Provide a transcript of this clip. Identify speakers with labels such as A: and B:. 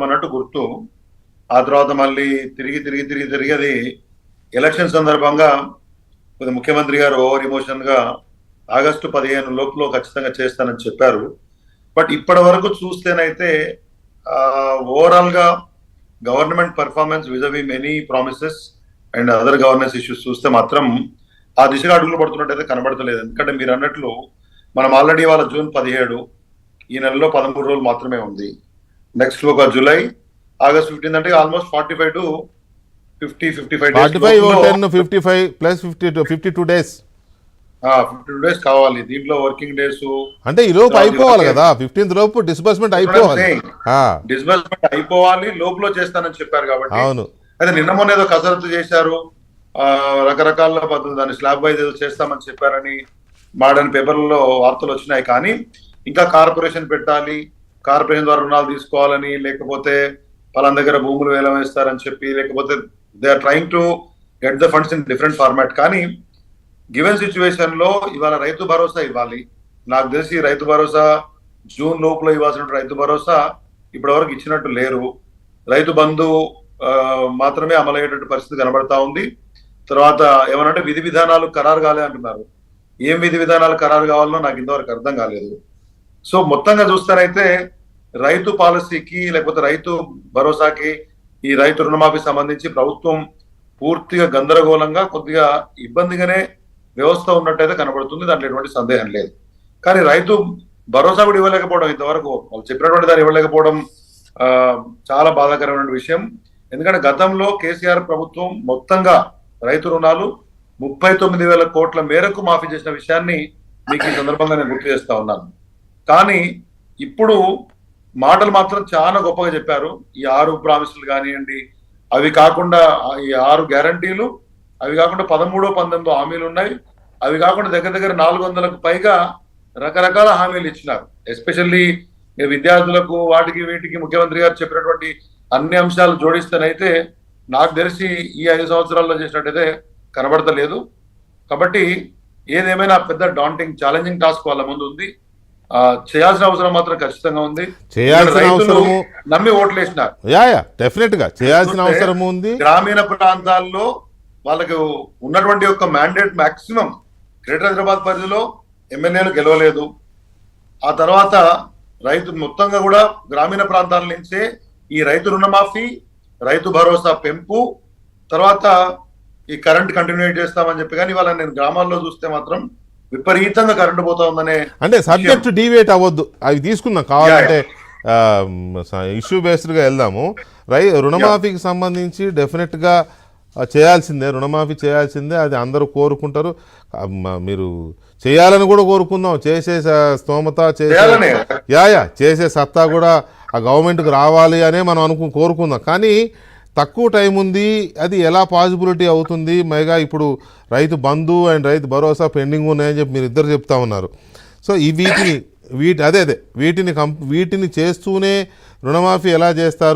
A: అన్నట్టు గుర్తు. ఆ తర్వాత మళ్ళీ తిరిగి అది ఎలక్షన్ సందర్భంగా ముఖ్యమంత్రి గారు ఓవర్ ఎమోషన్ గా ఆగస్టు 15 లోపల ఖచ్చితంగా చేస్తానని చెప్పారు. బట్ ఇప్పటి వరకు చూస్తేనైతే ఓవరాల్ గా government performance vis-a-vis many promises and other governance issues చూస్తే మాత్రం ఆ దిశగా అడుగులు పడుతున్నట్టయితే కనబడతలేదు. ఎందుకంటే మీరు అన్నట్లు మనం ఆల్రెడీ వాళ్ళ జూన్ 17, ఈ నెలలో 13 రోజులు మాత్రమే ఉంది. నెక్స్ట్ ఒక జూలై, ఆగస్ట్ 15 అంటే ఆల్మోస్ట్ 45 to 55
B: డేస్
A: 52 డేస్ కావాలి. దీంట్లో వర్కింగ్ డేస్
B: అంటే ఈ లోపు అయిపోవాలి కదా, 15th లోపు డిస్బర్స్మెంట్ అయిపోవాలి.
A: డిస్బర్స్మెంట్ అయిపోవాలి, లోపల చేస్తానని చెప్పారు కాబట్టి.
B: అవును,
A: అయితే నిన్న మొన్న ఏదో కసరత్తు చేశారు, రకరకాల దాన్ని స్లాబ్ వైజ్ ఏదో చేస్తామని చెప్పారని మాడర్న్ పేపర్లలో వార్తలు వచ్చినాయి. కానీ ఇంకా కార్పొరేషన్ పెట్టాలి, కార్పొరేషన్ ద్వారా రుణాలు తీసుకోవాలని, లేకపోతే పలానా దగ్గర భూములు వేలం వేస్తారని చెప్పి, లేకపోతే they are trying to get the funds in different format. కానీ గివెన్ సిచ్యువేషన్ లో ఇవాళ రైతు భరోసా ఇవ్వాలి. నాకు తెలిసి రైతు భరోసా జూన్ లోపల ఇవ్వాల్సిన రైతు భరోసా ఇప్పటి వరకు ఇచ్చినట్టు లేరు. రైతు బంధు మాత్రమే అమలయ్యేటట్టు పరిస్థితి కనబడతా ఉంది. తర్వాత ఏమనంటే విధి విధానాలు ఖరారు కాలే అంటున్నారు. ఏం విధి విధానాలు ఖరారు కావాలో నాకు ఇంతవరకు అర్థం కాలేదు. సో మొత్తంగా చూస్తానైతే రైతు పాలసీకి లేకపోతే రైతు భరోసాకి ఈ రైతు రుణమాఫీ సంబంధించి ప్రభుత్వం పూర్తిగా గందరగోళంగా కొద్దిగా ఇబ్బందిగానే వ్యవస్థ ఉన్నట్టయితే కనబడుతుంది. దాంట్లో ఎటువంటి సందేహం లేదు. కానీ రైతు భరోసా కూడా ఇవ్వలేకపోవడం, ఇంతవరకు వాళ్ళు చెప్పినటువంటి దాన్ని ఇవ్వలేకపోవడం చాలా బాధాకరమైన విషయం. ఎందుకంటే గతంలో కేసీఆర్ ప్రభుత్వం మొత్తంగా రైతు రుణాలు 39,000 కోట్ల మేరకు మాఫీ చేసిన విషయాన్ని మీకు ఈ సందర్భంగా నేను గుర్తు చేస్తా ఉన్నాను. కానీ ఇప్పుడు మాటలు మాత్రం చాలా గొప్పగా చెప్పారు. ఈ 6 ప్రామిసులు కానివ్వండి, అవి కాకుండా ఈ 6 గ్యారంటీలు, అవి కాకుండా 13, 19 హామీలు ఉన్నాయి. అవి కాకుండా దగ్గర 400కు పైగా రకరకాల హామీలు ఇచ్చినారు. ఎస్పెషల్లీ విద్యార్థులకు వాటికి వీటికి ముఖ్యమంత్రి గారు చెప్పినటువంటి అన్ని అంశాలు జోడిస్తేనైతే నాకు తెలిసి ఈ 5 సంవత్సరాల్లో చేసినట్టయితే కనబడతలేదు. కాబట్టి ఏదేమైనా పెద్ద డాంటింగ్ ఛాలెంజింగ్ టాస్క్ వాళ్ళ ముందు ఉంది. చేయాల్సిన అవసరం మాత్రం ఖచ్చితంగా ఉంది. నమ్మి ఓట్లు వేసినారు,
B: డెఫినెట్ గా చేయాల్సిన అవసరం ఉంది.
A: గ్రామీణ ప్రాంతాల్లో వాళ్ళకు ఉన్నటువంటి ఒక మ్యాండేట్ మాక్సిమం గ్రేటర్ హైదరాబాద్ పరిధిలో ఎమ్మెల్యేలు గెలవలేదు. ఆ తర్వాత రైతు మొత్తంగా కూడా గ్రామీణ ప్రాంతాల నుంచే ఈ రైతు రుణమాఫీ, రైతు భరోసా పెంపు, తర్వాత ఈ కరెంట్ కంటిన్యూ చేస్తామని చెప్పి. కానీ ఇవాళ నేను గ్రామాల్లో చూస్తే మాత్రం విపరీతంగా కరెంటు పోతా ఉందనే,
B: అంటే సబ్జెక్ట్ డివేట్ అవ్వద్దు, అవి తీసుకుందాం కావాలంటే ఇష్యూ బేస్డ్గా వెళ్దాము. రుణమాఫీకి సంబంధించి డెఫినెట్గా చేయాల్సిందే, రుణమాఫీ చేయాల్సిందే, అది అందరూ కోరుకుంటారు. మీరు చేయాలని కూడా కోరుకుందాం, చేసే స్తోమత చేసే సత్తా కూడా ఆ గవర్నమెంట్కి రావాలి అనే మనం కోరుకుందాం. కానీ తక్కువ టైం ఉంది, అది ఎలా పాసిబిలిటీ అవుతుంది? మైగా ఇప్పుడు రైతు బంధు అండ్ రైతు భరోసా పెండింగ్ ఉన్నాయని చెప్పి మీరు ఇద్దరు చెప్తా ఉన్నారు. సో ఈ వీటిని చేస్తూనే రుణమాఫీ ఎలా చేస్తారు?